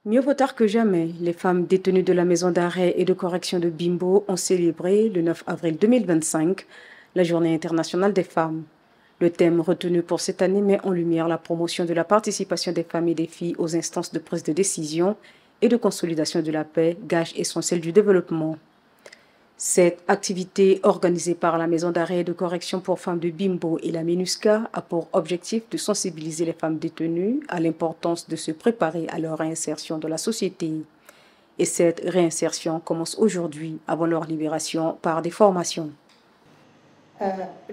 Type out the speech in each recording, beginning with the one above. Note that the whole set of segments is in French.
Mieux vaut tard que jamais, les femmes détenues de la maison d'arrêt et de correction de Bimbo ont célébré le 9 avril 2025 la Journée internationale des femmes. Le thème retenu pour cette année met en lumière la promotion de la participation des femmes et des filles aux instances de prise de décision et de consolidation de la paix, gage essentiel du développement. Cette activité organisée par la Maison d'arrêt et de correction pour femmes de Bimbo et la MINUSCA a pour objectif de sensibiliser les femmes détenues à l'importance de se préparer à leur réinsertion dans la société. Et cette réinsertion commence aujourd'hui, avant leur libération, par des formations.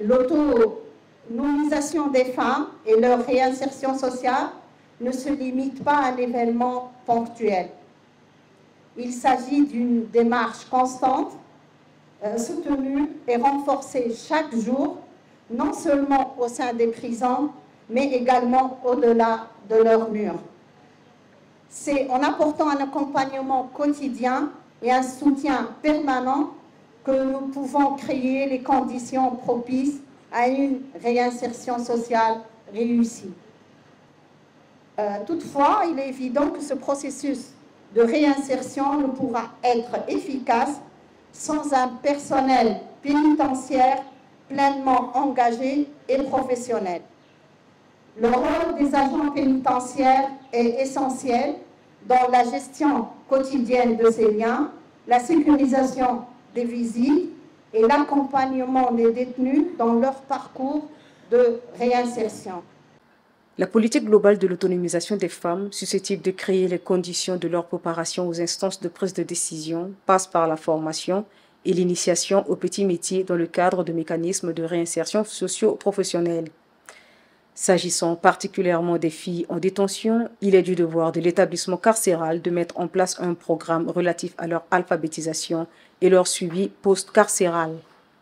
L'autonomisation des femmes et leur réinsertion sociale ne se limite pas à un événement ponctuel. Il s'agit d'une démarche constante, soutenue et renforcée chaque jour, non seulement au sein des prisons, mais également au-delà de leurs murs. C'est en apportant un accompagnement quotidien et un soutien permanent que nous pouvons créer les conditions propices à une réinsertion sociale réussie. Toutefois, il est évident que ce processus de réinsertion ne pourra être efficace sans un personnel pénitentiaire pleinement engagé et professionnel. Le rôle des agents pénitentiaires est essentiel dans la gestion quotidienne de ces liens, la sécurisation des visites et l'accompagnement des détenus dans leur parcours de réinsertion. La politique globale de l'autonomisation des femmes, susceptible de créer les conditions de leur préparation aux instances de prise de décision, passe par la formation et l'initiation aux petits métiers dans le cadre de mécanismes de réinsertion socio-professionnelle. S'agissant particulièrement des filles en détention, il est du devoir de l'établissement carcéral de mettre en place un programme relatif à leur alphabétisation et leur suivi post-carcéral.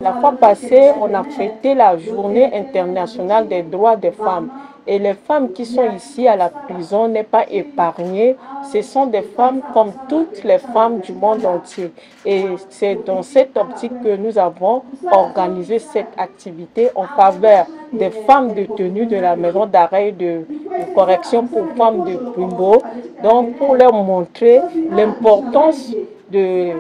La fois passée, on a fêté la Journée internationale des droits des femmes. Et les femmes qui sont ici à la prison n'est pas épargnées. Ce sont des femmes comme toutes les femmes du monde entier. Et c'est dans cette optique que nous avons organisé cette activité en faveur des femmes détenues de la maison d'arrêt et de correction pour femmes de Bimbo. Donc pour leur montrer l'importance du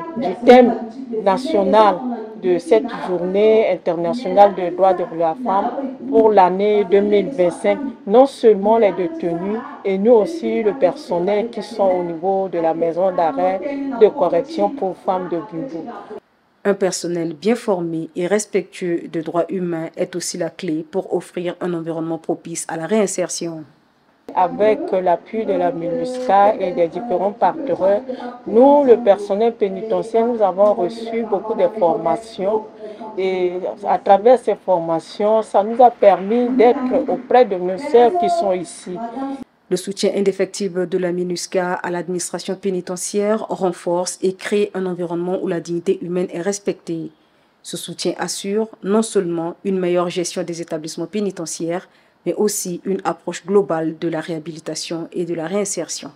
thème national de cette journée internationale des droits de la femme pour l'année 2025, non seulement les détenus et nous aussi le personnel qui sont au niveau de la maison d'arrêt de correction pour femmes de Bimbo. Un personnel bien formé et respectueux des droits humains est aussi la clé pour offrir un environnement propice à la réinsertion. Avec l'appui de la MINUSCA et des différents partenaires, nous, le personnel pénitentiaire, nous avons reçu beaucoup de formations et à travers ces formations, ça nous a permis d'être auprès de nos sœurs qui sont ici. Le soutien indéfectible de la MINUSCA à l'administration pénitentiaire renforce et crée un environnement où la dignité humaine est respectée. Ce soutien assure non seulement une meilleure gestion des établissements pénitentiaires, mais aussi une approche globale de la réhabilitation et de la réinsertion.